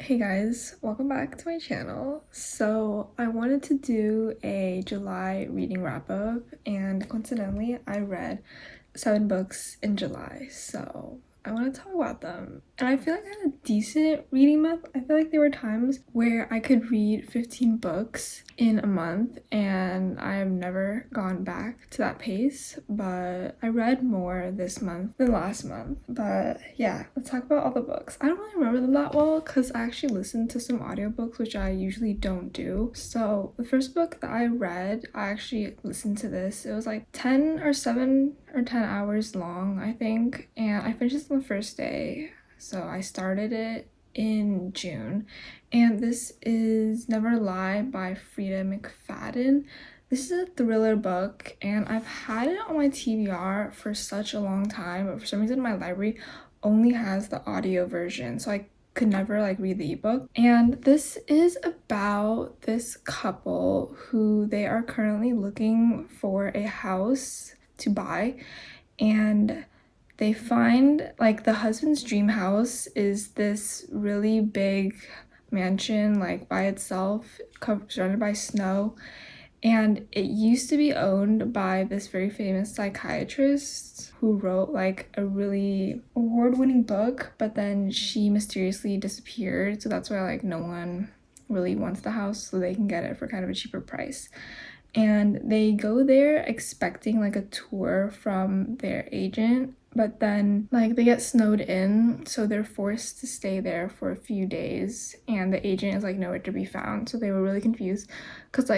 Hey guys, welcome back to my channel. So I wanted to do a July reading wrap up, and coincidentally I read 7 books in July, so I want to talk about them. And I feel like I had a decent reading month. I feel like there were times where I could read 15 books in a month, and I have never gone back to that pace, but I read more this month than last month. But yeah, let's talk about all the books. I don't really remember them that well because I actually listened to some audiobooks, which I usually don't do. So the first book that I read, I actually listened to this. It was like 10 or 7 or 10 hours long, I think, and I finished it on the first day. So I started it in June, and this is Never Lie by Freida McFadden. This is a thriller book, and I've had it on my TBR for such a long time, but for some reason my library only has the audio version, so I could never read the ebook. And this is about this couple who they are currently looking for a house to buy, and they find the husband's dream house is this really big mansion by itself, surrounded by snow, and it used to be owned by this very famous psychiatrist who wrote a really award-winning book, but then she mysteriously disappeared, so that's why no one really wants the house, so they can get it for kind of a cheaper price. And they go there expecting a tour from their agent, but then they get snowed in, so they're forced to stay there for a few days, and the agent is nowhere to be found. So they were really confused because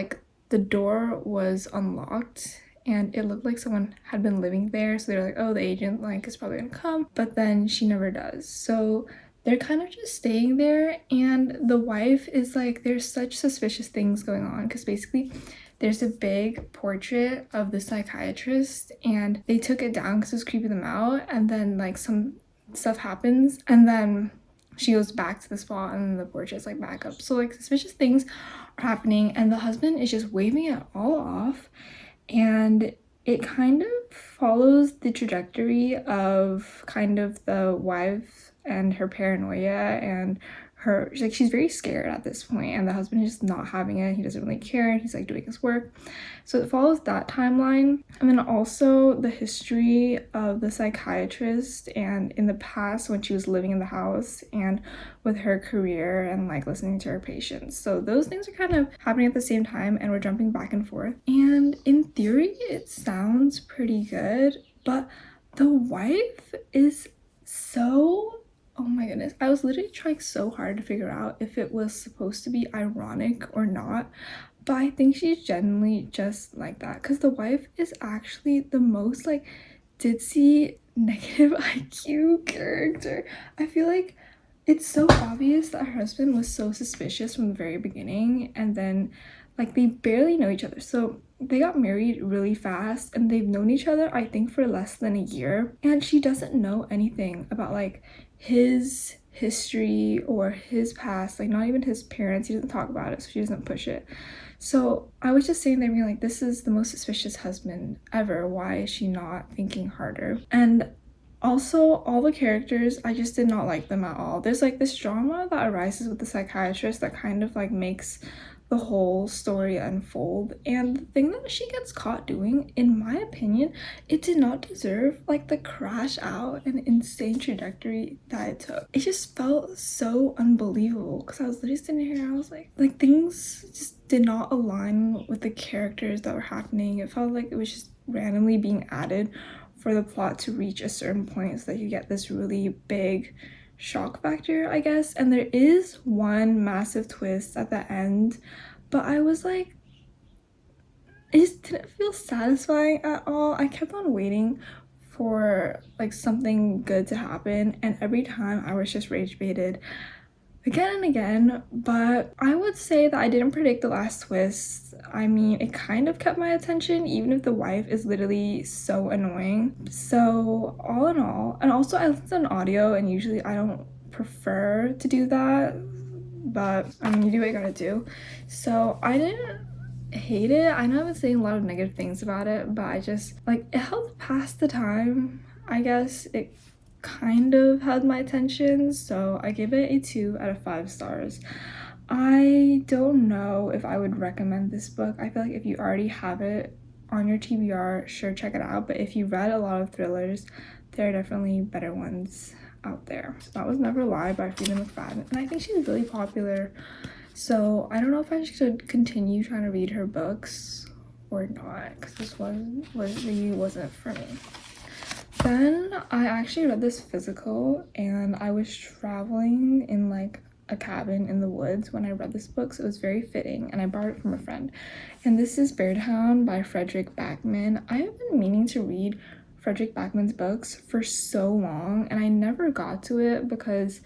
the door was unlocked and it looked like someone had been living there, so they're like, oh, the agent is probably gonna come, but then she never does. So they're kind of just staying there, and the wife is there's such suspicious things going on because basically there's a big portrait of the psychiatrist and they took it down because it was creeping them out, and then some stuff happens and then she goes back to the spot and then the portrait's back up. So suspicious things are happening, and the husband is just waving it all off, and it kind of follows the trajectory of kind of the wife and her paranoia and her, she's very scared at this point, and the husband is just not having it. He doesn't really care, and he's doing his work. So it follows that timeline, and then also the history of the psychiatrist and in the past when she was living in the house and with her career and listening to her patients. So those things are kind of happening at the same time, and we're jumping back and forth, and in theory it sounds pretty good, but the wife is so, oh my goodness, I was literally trying so hard to figure out if it was supposed to be ironic or not, but I think she's genuinely just like that, because the wife is actually the most ditzy, negative IQ character. I feel it's so obvious that her husband was so suspicious from the very beginning, and then they barely know each other. So they got married really fast, and they've known each other I think for less than a year, and she doesn't know anything about his history or his past, not even his parents. He doesn't talk about it, so she doesn't push it. So I was just sitting there being this is the most suspicious husband ever. Why is she not thinking harder? And also, all the characters, I just did not like them at all. There's this drama that arises with the psychiatrist that kind of makes the whole story unfold, and the thing that she gets caught doing, in my opinion, it did not deserve the crash out and insane trajectory that it took. It just felt so unbelievable because I was literally sitting here, I was like things just did not align with the characters that were happening. It felt like it was just randomly being added for the plot to reach a certain point so that you get this really big shock factor, I guess. And there is one massive twist at the end, but I was it just didn't feel satisfying at all. I kept on waiting for something good to happen, and every time I was just rage baited again and again. But I would say that I didn't predict the last twist. I mean, it kind of kept my attention, even if the wife is literally so annoying. So all in all, and also I listen to an audio, and usually I don't prefer to do that, but I mean, you do what you gotta do. So I didn't hate it. I know I've been saying a lot of negative things about it, but I just it helped pass the time, I guess. It kind of held my attention, so I give it a 2 out of 5 stars. I don't know if I would recommend this book. I feel like if you already have it on your TBR, sure, check it out. But if you read a lot of thrillers, there are definitely better ones out there. So that was Never Lie by Freida McFadden, and I think she's really popular. So I don't know if I should continue trying to read her books or not, because this one really wasn't for me. Then I actually read this physical, and I was traveling in like a cabin in the woods when I read this book, so it was very fitting, and I borrowed it from a friend. And this is Beartown by Fredrik Backman. I have been meaning to read Fredrik Backman's books for so long, and I never got to it because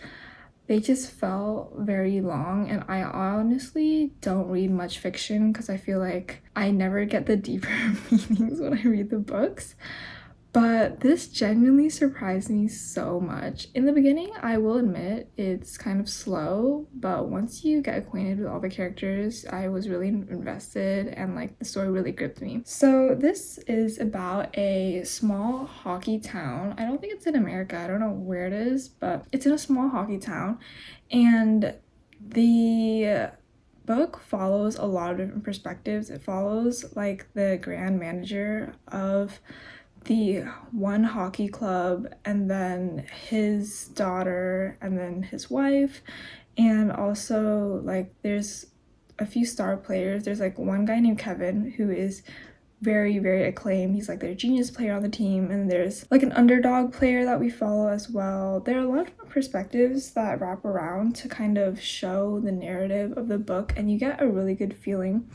they just felt very long, and I honestly don't read much fiction because I feel like I never get the deeper meanings when I read the books. But this genuinely surprised me so much. In the beginning, I will admit it's kind of slow, but once you get acquainted with all the characters, I was really invested, and like the story really gripped me. So this is about a small hockey town. I don't think it's in America. I don't know where it is, but it's in a small hockey town, and the book follows a lot of different perspectives. It follows like the grand manager of the one hockey club, and then his daughter, and then his wife, and also like there's a few star players. There's like one guy named Kevin who is very, very acclaimed. He's like their genius player on the team, and there's like an underdog player that we follow as well. There are a lot of perspectives that wrap around to kind of show the narrative of the book, and you get a really good feeling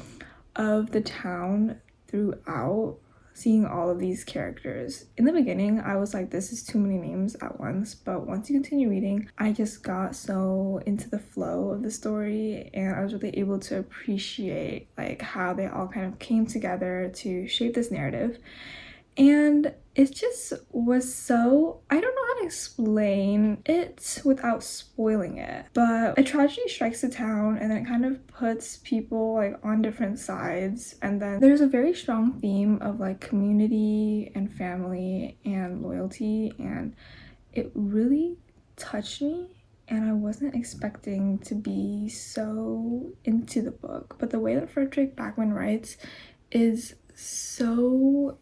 of the town throughout seeing all of these characters. In the beginning, I was like, this is too many names at once, but once you continue reading, I just got so into the flow of the story, and I was really able to appreciate like how they all kind of came together to shape this narrative. And it just was so, I don't know how to explain it without spoiling it, but a tragedy strikes the town, and then it kind of puts people like on different sides, and then there's a very strong theme of like community and family and loyalty, and it really touched me, and I wasn't expecting to be so into the book. But the way that Fredrik Backman writes is so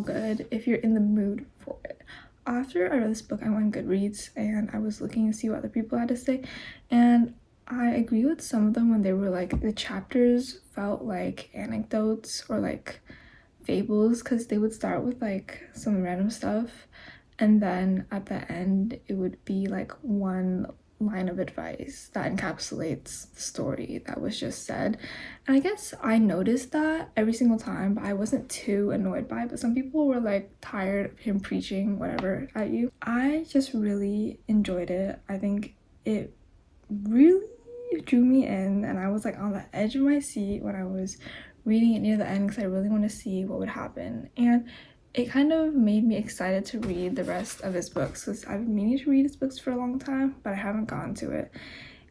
good if you're in the mood for it. After I read this book, I went on Goodreads, and I was looking to see what other people had to say, and I agree with some of them when they were like the chapters felt like anecdotes or like fables, because they would start with like some random stuff, and then at the end it would be like one line of advice that encapsulates the story that was just said. And I guess I noticed that every single time, but I wasn't too annoyed by it. But some people were like tired of him preaching whatever at you. I just really enjoyed it. I think it really drew me in, and I was like on the edge of my seat when I was reading it near the end because I really want to see what would happen. And it kind of made me excited to read the rest of his books, because I've been meaning to read his books for a long time, but I haven't gotten to it.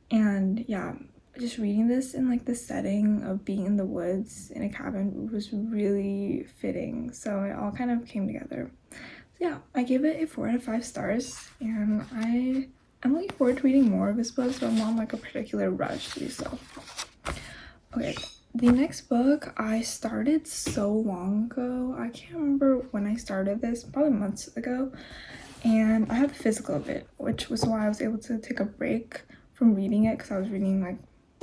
And yeah, just reading this in like the setting of being in the woods in a cabin was really fitting, so it all kind of came together. So yeah, I give it a 4 out of 5 stars, and I'm looking forward to reading more of his books, but I'm not in like a particular rush to do so. Okay, the next book I started so long ago. I can't remember when I started this, probably months ago, and I have the physical of it, which was why I was able to take a break from reading it, because I was reading like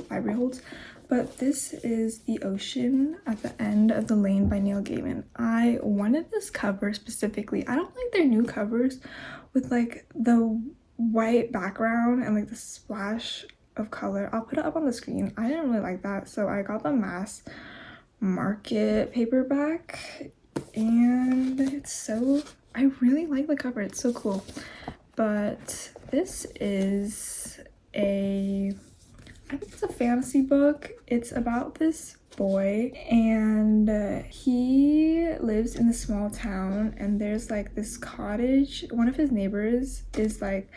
library holds. But this is The Ocean at the End of the Lane by Neil Gaiman. I wanted this cover specifically. I don't like their new covers with like the white background and like the splash of color. I'll put it up on the screen. I didn't really like that, so I got the mass market paperback, and it's so, I really like the cover. It's so cool. But this is I think it's a fantasy book. It's about this boy, and he lives in a small town, and there's like this cottage. One of his neighbors is like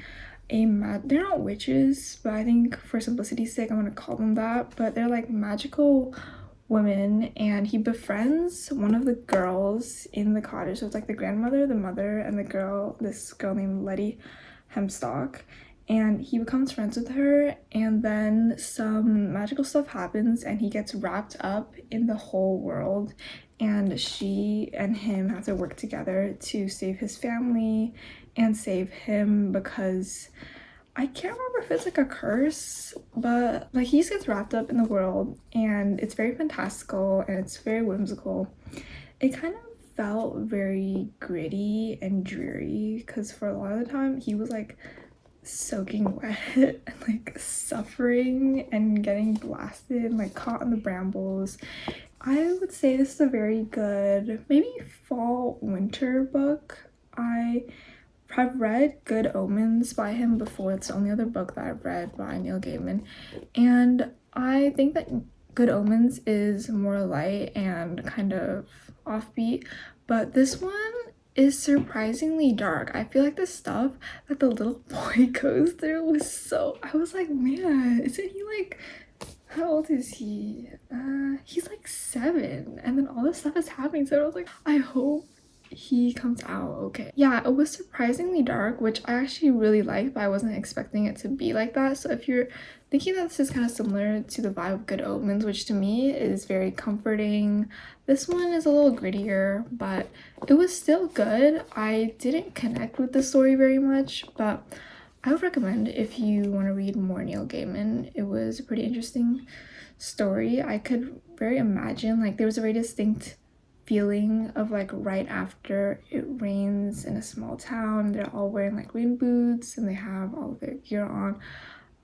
they're not witches, but I think for simplicity's sake I'm gonna call them that, but they're like magical women, and he befriends one of the girls in the cottage. So it's like the grandmother, the mother, and this girl named Letty, Hemstock, and he becomes friends with her, and then some magical stuff happens and he gets wrapped up in the whole world, and she and him have to work together to save his family and save him because I can't remember if it's like a curse, but like he just gets wrapped up in the world, and it's very fantastical and it's very whimsical. It kind of felt very gritty and dreary because for a lot of the time he was like soaking wet and like suffering and getting blasted and like caught in the brambles. I would say this is a very good maybe fall winter book. I have read Good Omens by him before. It's the only other book that I've read by Neil Gaiman, and I think that Good Omens is more light and kind of offbeat, but this one is surprisingly dark. I feel like the stuff that the little boy goes through was so, I was like, man, isn't he like, how old is he? He's like 7, and then all this stuff is happening, so I was like, I hope he comes out okay. Yeah, it was surprisingly dark, which I actually really liked, but I wasn't expecting it to be like that. So if you're thinking that this is kind of similar to the vibe of Good Omens, which to me is very comforting, this one is a little grittier, but it was still good. I didn't connect with the story very much, but I would recommend if you want to read more Neil Gaiman. It was a pretty interesting story. I could very imagine, like, there was a very distinct feeling of like right after it rains in a small town, they're all wearing like rain boots and they have all of their gear on.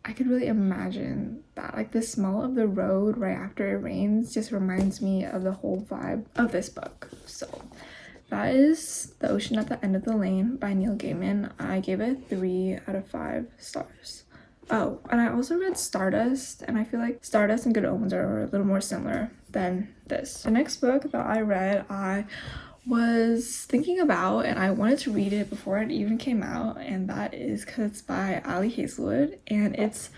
I could really imagine that, like the smell of the road right after it rains just reminds me of the whole vibe of this book. So that is The Ocean at the End of the Lane by Neil Gaiman. I gave it 3 out of 5 stars. Oh, and I also read Stardust, and I feel like Stardust and Good Omens are a little more similar than this. The next book that I read, I was thinking about, and I wanted to read it before it even came out, and that is because it's by Ali Hazelwood, and it's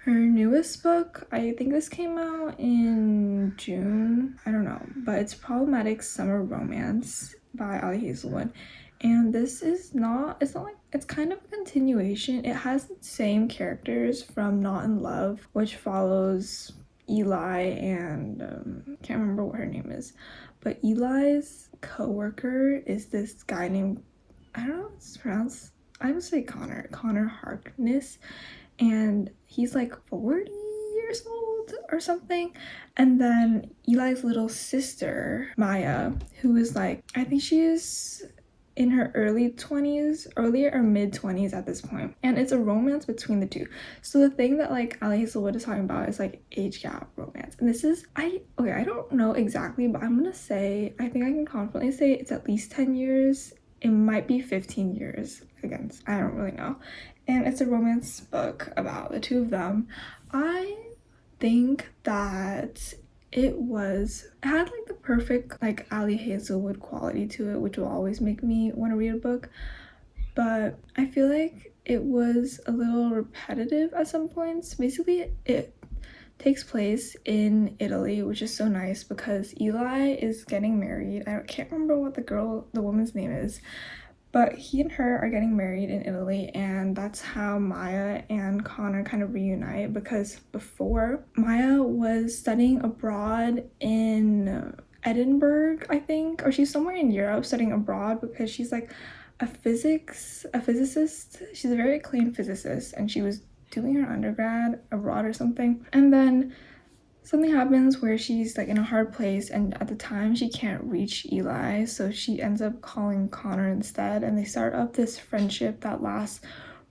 her newest book. I think this came out in June, I don't know, but it's Problematic Summer Romance by Ali Hazelwood. And this is not, it's not like, it's kind of a continuation. It has the same characters from Not in Love, which follows Eli and can't remember what her name is, but Eli's co-worker is this guy named, I don't know how it's pronounced, I would say Connor Harkness, and he's like 40 years old or something. And then Eli's little sister Maya, who is like, I think she is in her early or mid 20s at this point, and it's a romance between the two. So the thing that like Ali Hazelwood is talking about is like age gap romance, and this is I don't know exactly, but I'm gonna say, I think I can confidently say it's at least 10 years. It might be 15 years against, I don't really know. And it's a romance book about the two of them. I think that it had like the perfect like Ali Hazelwood quality to it, which will always make me want to read a book, but I feel like it was a little repetitive at some points. Basically, it takes place in Italy, which is so nice because Eli is getting married. I can't remember what the woman's name is, but he and her are getting married in Italy, and that's how Maya and Connor kind of reunite, because before, Maya was studying abroad in Edinburgh, I think, or she's somewhere in Europe studying abroad because she's like a physicist. She's a very acclaimed physicist, and she was doing her undergrad abroad or something. And then something happens where she's like in a hard place, and at the time she can't reach Eli, so she ends up calling Connor instead, and they start up this friendship that lasts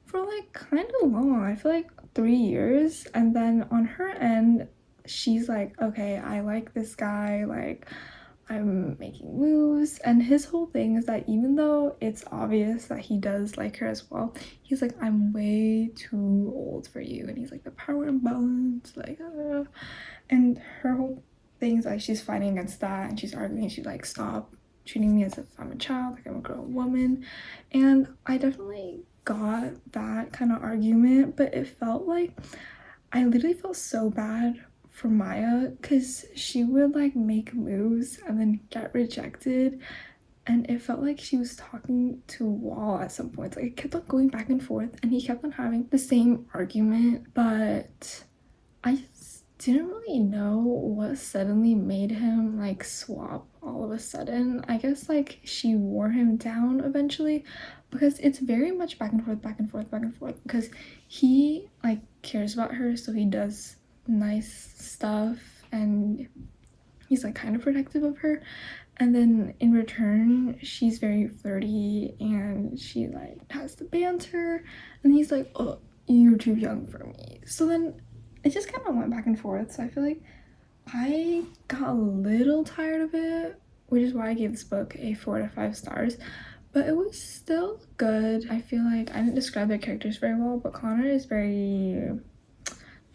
for like kind of long. I feel like 3 years. And then on her end, she's like, okay, I like this guy, like I'm making moves. And his whole thing is that even though it's obvious that he does like her as well, he's like, I'm way too old for you. And he's like, the power imbalance, like and her whole thing is like she's fighting against that, and she's arguing, she's like, stop treating me as if I'm a child, like I'm a grown woman. And I definitely got that kind of argument, but it felt like I literally felt so bad for Maya because she would like make moves and then get rejected, and it felt like she was talking to a wall at some point. Like it kept on going back and forth, and he kept on having the same argument, but I just didn't really know what suddenly made him like swap all of a sudden. I guess like she wore him down eventually, because it's very much back and forth, back and forth, back and forth, because he like cares about her, so he does nice stuff and he's like kind of protective of her, and then in return she's very flirty and she like has the banter, and he's like, oh, you're too young for me. So then it just kind of went back and forth. So I feel like I got a little tired of it, which is why I gave this book a 4 to 5 stars, but it was still good. I feel like I didn't describe their characters very well, but Connor is very,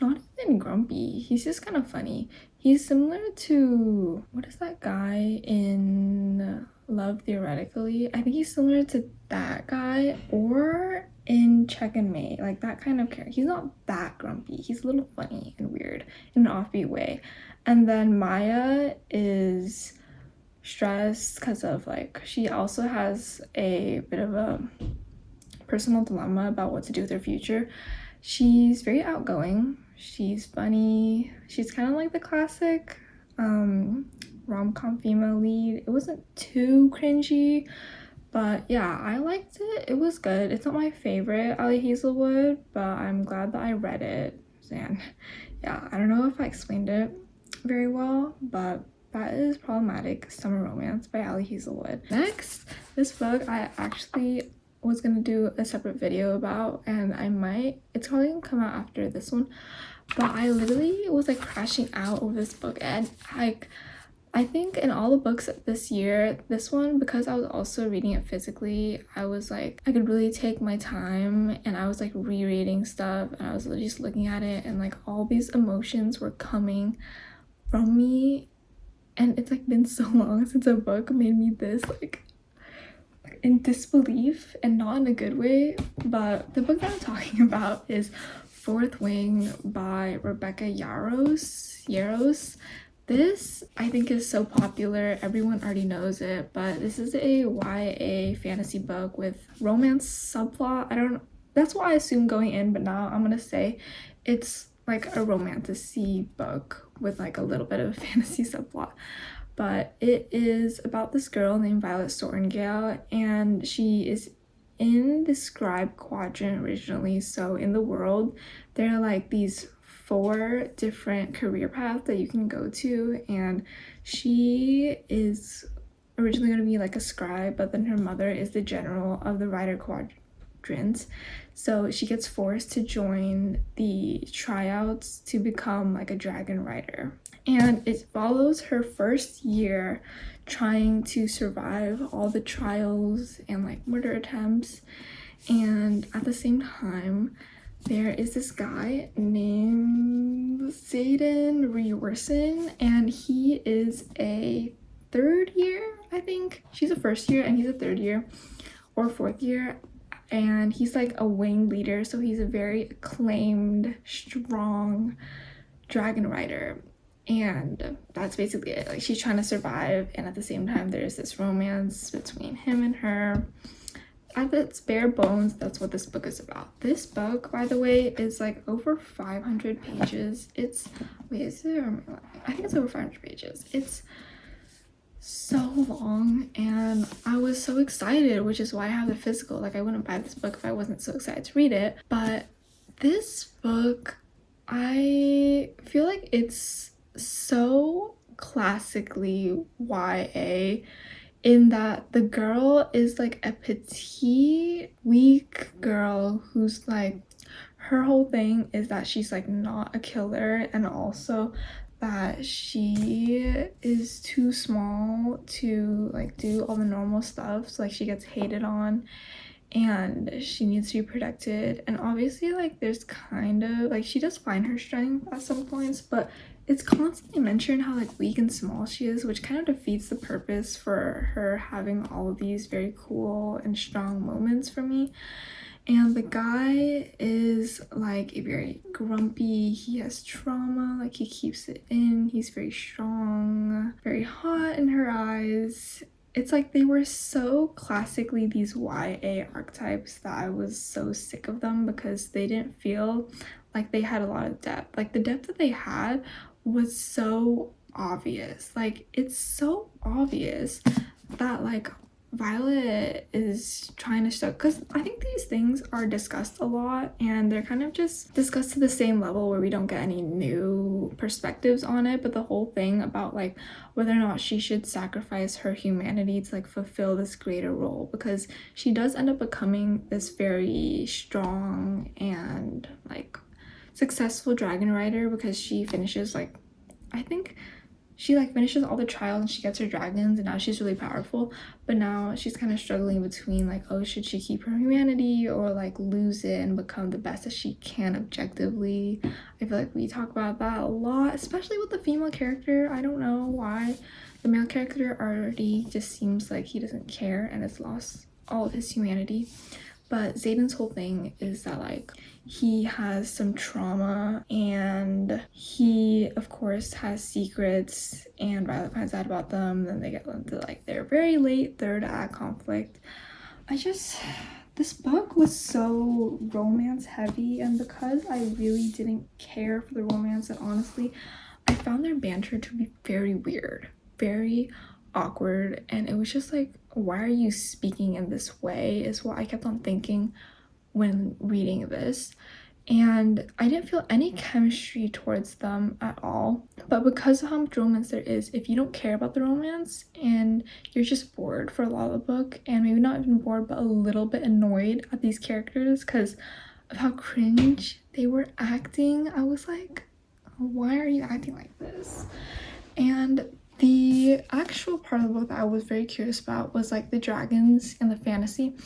not even grumpy, he's just kind of funny. He's similar to, what is that guy in Love Theoretically? I think he's similar to that guy, or in Check and Mate, like that kind of character. He's not that grumpy, he's a little funny and weird in an offbeat way. And then Maya is stressed because of like, she also has a bit of a personal dilemma about what to do with her future. She's very outgoing, she's funny, she's kind of like the classic rom-com female lead. It wasn't too cringy, but yeah, I liked it. It was good. It's not my favorite Ali Hazelwood, but I'm glad that I read it. And yeah, I don't know if I explained it very well, but that is Problematic Summer Romance by Ali Hazelwood. Next, this book I actually was gonna do a separate video about, and it's probably gonna come out after this one, but I literally was like crashing out over this book, and I think in all the books this year, this one, because I was also reading it physically, I was like, I could really take my time, and I was like rereading stuff, and I was just looking at it, and like all these emotions were coming from me, and it's like been so long since a book made me this like in disbelief, and not in a good way. But the book that I'm talking about is Fourth Wing by Rebecca Yarros. This I think is so popular, everyone already knows it, but this is a YA fantasy book with romance subplot. That's what I assumed going in, but now I'm gonna say it's like a romantasy book with like a little bit of a fantasy subplot. But it is about this girl named Violet Sortingale, and she is in the scribe quadrant originally. So in the world, there are like these 4 different career paths that you can go to, and she is originally going to be like a scribe, but then her mother is the general of the rider quadrant. So she gets forced to join the tryouts to become like a dragon rider. And it follows her first year trying to survive all the trials and like murder attempts. And at the same time, there is this guy named Zayden Rewerson, and he is a 3rd year, I think. She's a 1st year and he's a 3rd year or 4th year. And he's like a wing leader, so he's a very acclaimed, strong dragon rider. And that's basically it. Like, she's trying to survive, and at the same time there's this romance between him and her. At its bare bones, that's what this book is about. This book, by the way, is like over 500 pages. It's, wait, is it? I think it's over 500 pages. It's so long, and I was so excited, which is why I have the physical. Like, I wouldn't buy this book if I wasn't so excited to read it. But this book, I feel like it's so classically YA, in that the girl is like a petite, weak girl who's like, her whole thing is that she's like not a killer, and also that she is too small to like do all the normal stuff. So like she gets hated on and she needs to be protected. And obviously like there's kind of like, she does find her strength at some points, but it's constantly mentioned how like weak and small she is, which kind of defeats the purpose for her having all of these very cool and strong moments for me. And the guy is like a very grumpy, he has trauma, like he keeps it in, he's very strong, very hot in her eyes, it's like they were so classically these YA archetypes that I was so sick of them because they didn't feel like they had a lot of depth. Like the depth that they had was so obvious. Like it's so obvious that like Violet is trying to show, because I think these things are discussed a lot and they're kind of just discussed to the same level where we don't get any new perspectives on it. But the whole thing about like whether or not she should sacrifice her humanity to like fulfill this greater role, because she does end up becoming this very strong and like successful dragon rider because she finishes like, I think she like finishes all the trials and she gets her dragons and now she's really powerful. But now she's kind of struggling between like, oh, should she keep her humanity or like lose it and become the best that she can objectively. I feel like we talk about that a lot, especially with the female character. I don't know why the male character already just seems like he doesn't care and has lost all of his humanity. But Xaden's whole thing is that like he has some trauma and he of course has secrets and Violet finds out about them. Then they get into like their very late third act conflict. This book was so romance heavy, and because I really didn't care for the romance, and honestly I found their banter to be very weird, very awkward, and it was just like, why are you speaking in this way is what I kept on thinking when reading this. And I didn't feel any chemistry towards them at all. But because of how much romance there is, if you don't care about the romance and you're just bored for a lot of the book, and maybe not even bored but a little bit annoyed at these characters because of how cringe they were acting, I was like, why are you acting like this? And the actual part of the book that I was very curious about was like the dragons and the fantasy.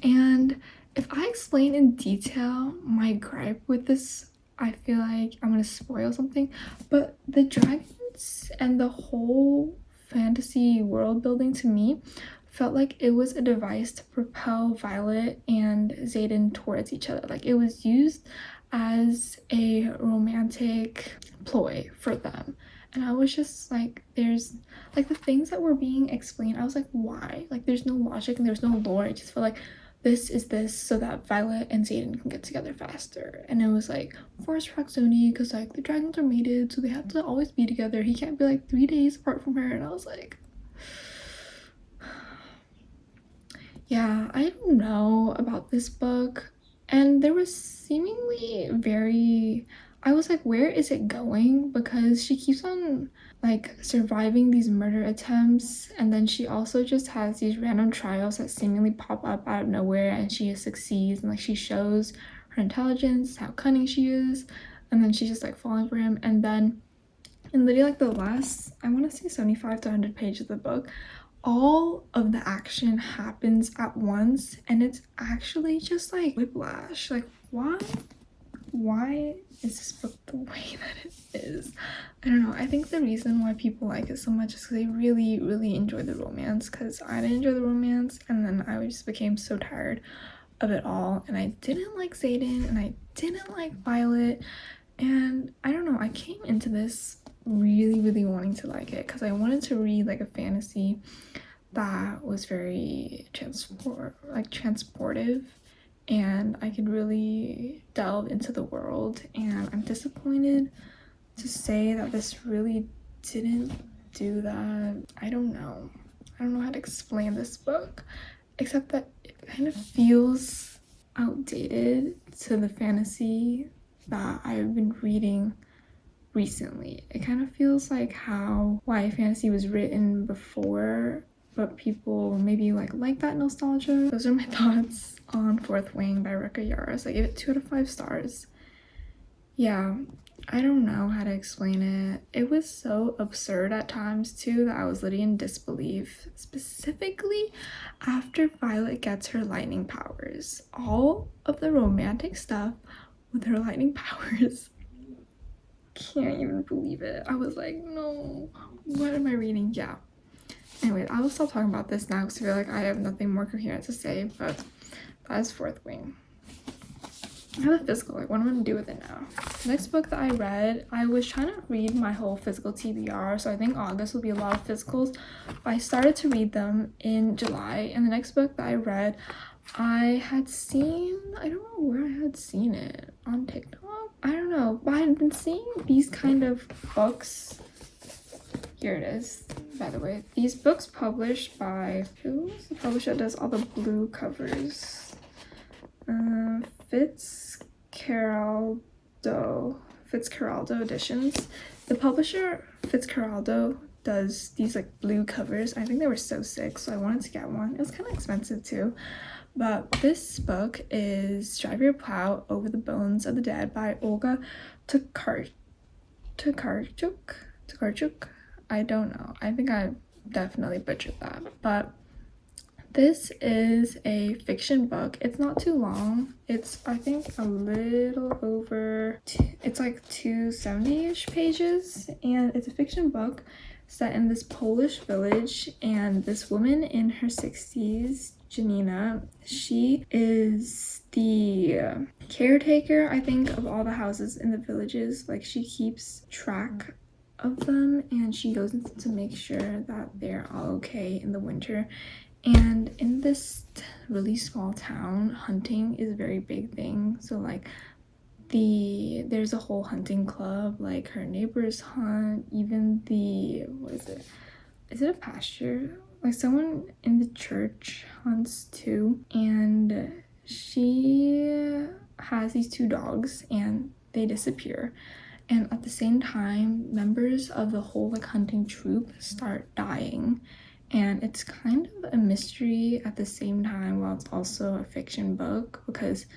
And if I explain in detail my gripe with this, I feel like I'm gonna spoil something. But the dragons and the whole fantasy world building to me felt like it was a device to propel Violet and Xaden towards each other. Like it was used as a romantic ploy for them. And I was just like, there's like the things that were being explained, I was like, why? Like there's no logic and there's no lore. I just felt like this is this so that Violet and Xaden can get together faster. And it was like forced proximity because like the dragons are mated, so they have to always be together. He can't be like 3 days apart from her. And I was like, yeah, I don't know about this book. And there was seemingly I was like, where is it going? Because she keeps on like surviving these murder attempts, and then she also just has these random trials that seemingly pop up out of nowhere, and she just succeeds, and like she shows her intelligence, how cunning she is, and then she's just like falling for him. And then in literally like the last, I want to say 75 to 100 pages of the book, all of the action happens at once, and it's actually just like whiplash. Like why is this book the way that it is? I don't know. I think the reason why people like it so much is because they really, really enjoy the romance, because I didn't enjoy the romance, and then I just became so tired of it all, and I didn't like Xaden, and I didn't like Violet, and I don't know. I came into this really, really wanting to like it because I wanted to read like a fantasy that was very transportive, and I could really delve into the world. And I'm disappointed to say that this really didn't do that. I don't know how to explain this book, except that it kind of feels outdated to the fantasy that I've been reading recently. It kind of feels like how YA fantasy was written before, but people maybe like that nostalgia. Those are my thoughts on Fourth Wing by Yarros. I gave it 2 out of 5 stars. Yeah, I don't know how to explain it. It was so absurd at times too that I was literally in disbelief, specifically after Violet gets her lightning powers. All of the romantic stuff with her lightning powers, can't even believe it. I was like, no, what am I reading? Yeah. Anyway, I will stop talking about this now because I feel like I have nothing more coherent to say, but that is Fourth Wing. I have a physical, like what am I gonna do with it now? The next book that I read, I was trying to read my whole physical TBR, so I think August will be a lot of physicals. I started to read them in July, and the next book that I read, I had seen, I don't know where I had seen it, on TikTok? I don't know, but I had been seeing these kind of books. Here it is, by the way. These books published by, who's the publisher that does all the blue covers? Fitzcarraldo Editions. The publisher Fitzcarraldo does these like blue covers. I think they were so sick, so I wanted to get one. It was kind of expensive too. But this book is Drive Your Plow Over the Bones of the Dead by Olga Tokarczuk. I don't know. I think I definitely butchered that. But this is a fiction book. It's not too long. It's, I think, a little over, it's like 270-ish pages. And it's a fiction book set in this Polish village. And this woman in her 60s, Janina, she is the caretaker, I think, of all the houses in the villages. Like, she keeps track of them, and she goes to make sure that they're all okay in the winter. And in this really small town, hunting is a very big thing. So like there's a whole hunting club, like her neighbors hunt, even the, what is it? Is it a pasture? Like someone in the church hunts too. And she has these 2 dogs and they disappear. And at the same time, members of the whole like hunting troop start dying. And it's kind of a mystery at the same time while it's also a fiction book, because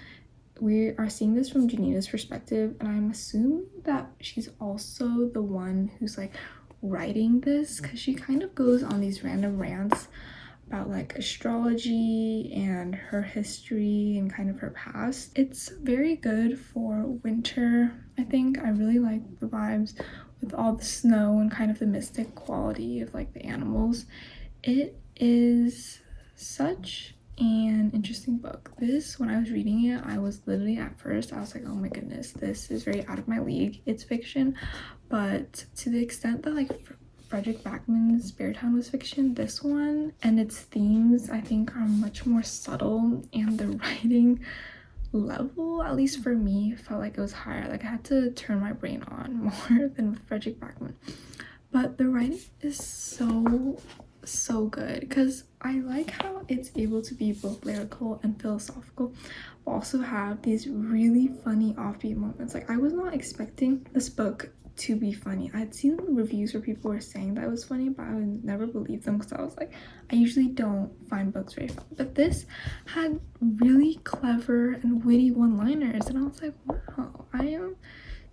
we are seeing this from Janina's perspective, and I'm assuming that she's also the one who's like writing this, because she kind of goes on these random rants about like astrology and her history and kind of her past. It's very good for winter. I think I really like the vibes with all the snow and kind of the mystic quality of like the animals. It is such an interesting book. This, when I was reading it, I was literally at first, I was like, oh my goodness, this is very out of my league. It's fiction, but to the extent that like Fredrik Backman's Beartown was fiction, this one and its themes I think are much more subtle, and the writing level, at least for me, felt like it was higher. Like I had to turn my brain on more than with Fredrik Backman. But the writing is so good, because I like how it's able to be both lyrical and philosophical, but also have these really funny offbeat moments. Like I was not expecting this book to be funny. I had seen reviews where people were saying that it was funny, but I would never believe them, because I was like, I usually don't find books very funny. But this had really clever and witty one-liners, and I was like, wow, I am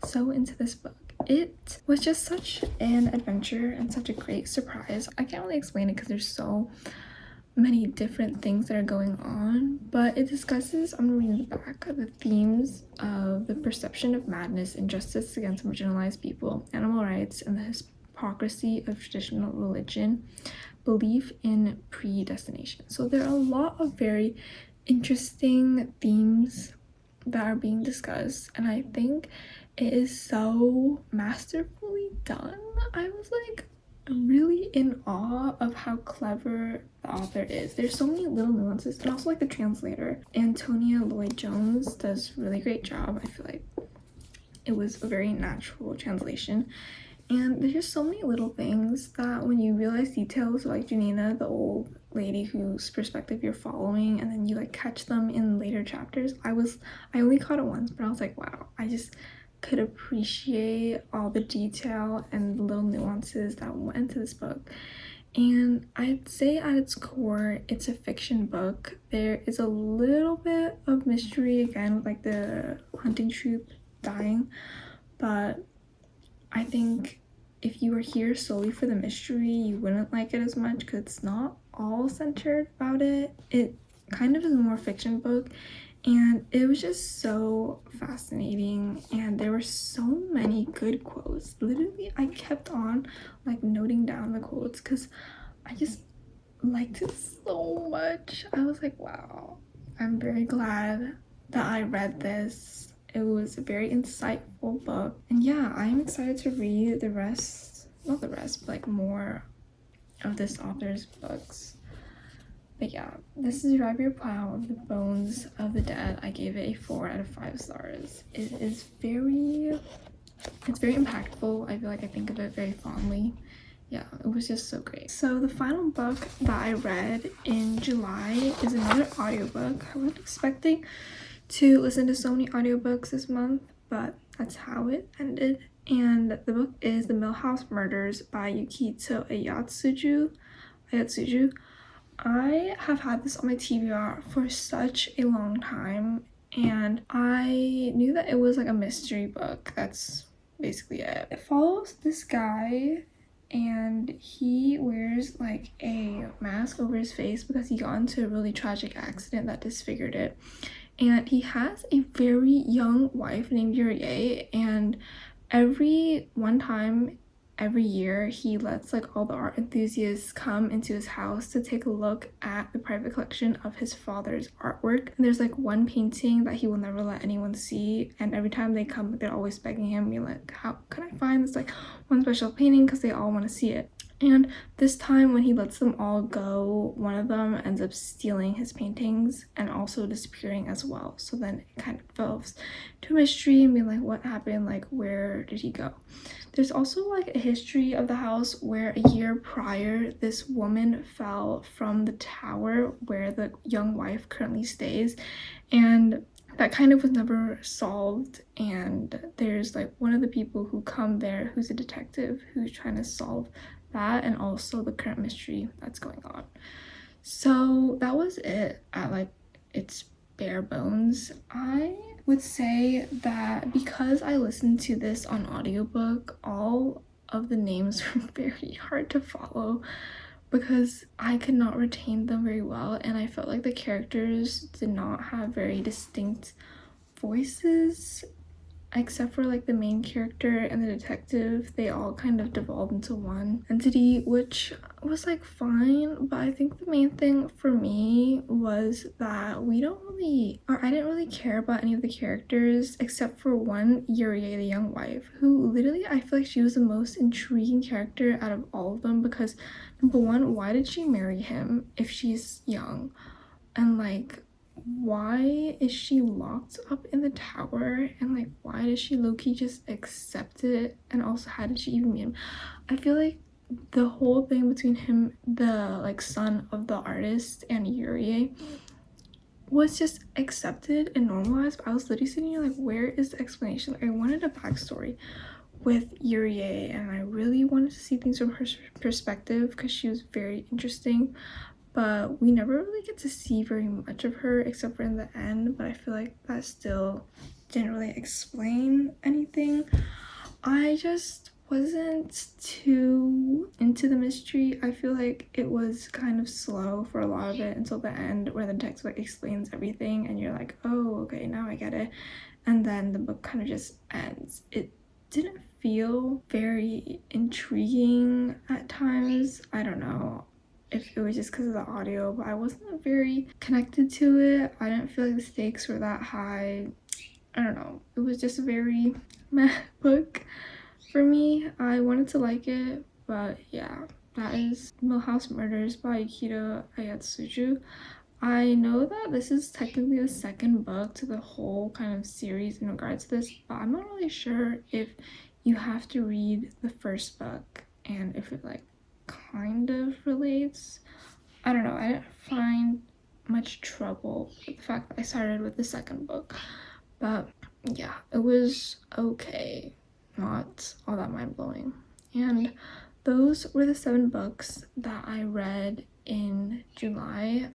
so into this book. It was just such an adventure and such a great surprise. I can't really explain it because there's so many different things that are going on, but it discusses, I'm reading the back, of the themes of the perception of madness, injustice against marginalized people, animal rights, and the hypocrisy of traditional religion, belief in predestination. So there are a lot of very interesting themes that are being discussed, and I think it is so masterfully done. I was like really in awe of how clever the author is. There's so many little nuances, and also like the translator, Antonia Lloyd-Jones, does a really great job. I feel like it was a very natural translation, and there's just so many little things that when you realize details, like Janina, the old lady whose perspective you're following, and then you like catch them in later chapters. I only caught it once, but I was like, wow, I just could appreciate all the detail and the little nuances that went into this book. And I'd say at its core, it's a fiction book. There is a little bit of mystery, again, with like the hunting troop dying, but I think if you were here solely for the mystery, you wouldn't like it as much, because it's not all centered about it. It kind of is a more fiction book, and it was just so fascinating, and there were so many good quotes. Literally, I kept on like noting down the quotes because I just liked it so much. I was like, wow, I'm very glad that I read this. It was a very insightful book. And yeah, I'm excited to read the rest, not the rest, but like more of this author's books. But yeah, this is Drive Your Plow, The Bones of the Dead. I gave it a 4 out of 5 stars. It's very impactful. I feel like I think of it very fondly. Yeah, it was just so great. So the final book that I read in July is another audiobook. I wasn't expecting to listen to so many audiobooks this month, but that's how it ended. And the book is The Millhouse Murders by Yukito Ayatsuji. I have had this on my TBR for such a long time, and I knew that it was like a mystery book. That's basically it. It follows this guy, and he wears like a mask over his face because he got into a really tragic accident that disfigured it. And he has a very young wife named Yurie, and every year he lets like all the art enthusiasts come into his house to take a look at the private collection of his father's artwork. And there's like one painting that he will never let anyone see, and every time they come they're always begging him, being like, how can I find this like one special painting, because they all want to see it. And this time when he lets them all go, one of them ends up stealing his paintings and also disappearing as well. So then it kind of delves to a mystery and being like, what happened, like where did he go? There's also like a history of the house where a year prior this woman fell from the tower where the young wife currently stays, and that kind of was never solved. And there's like one of the people who come there who's a detective who's trying to solve that, and also the current mystery that's going on. So that was it at like its bare bones. I would say that because I listened to this on audiobook, all of the names were very hard to follow because I could not retain them very well, and I felt like the characters did not have very distinct voices, except for like the main character and the detective. They all kind of devolved into one entity, which was like fine. But I think the main thing for me was that I didn't really care about any of the characters except for one, Yurie, the young wife, who literally I feel like she was the most intriguing character out of all of them, because number one, why did she marry him if she's young? And like, why is she locked up in the tower? And like, why does she low-key just accept it? And also, how did she even meet him? I feel like the whole thing between him, the like son of the artist, and Yurie was just accepted and normalized. But I was literally sitting here like, where is the explanation? Like, I wanted a backstory with Yurie, and I really wanted to see things from her perspective because she was very interesting. But we never really get to see very much of her except for in the end. But I feel like that still didn't really explain anything. I just wasn't too into the mystery. I feel like it was kind of slow for a lot of it until the end, where the text like explains everything and you're like, oh, okay, now I get it. And then the book kind of just ends. It didn't feel very intriguing at times. I don't know if it was just because of the audio, but I wasn't very connected to it. I didn't feel like the stakes were that high. I don't know. It was just a very meh book for me. I wanted to like it, but yeah, that is Millhouse Murders by Yukito Ayatsuji. I know that this is technically the second book to the whole kind of series in regards to this, but I'm not really sure if you have to read the first book and if it like kind of relates. I don't know. I didn't find much trouble with the fact that I started with the second book, but yeah, it was okay, not all that mind-blowing. And those were the 7 books that I read in July.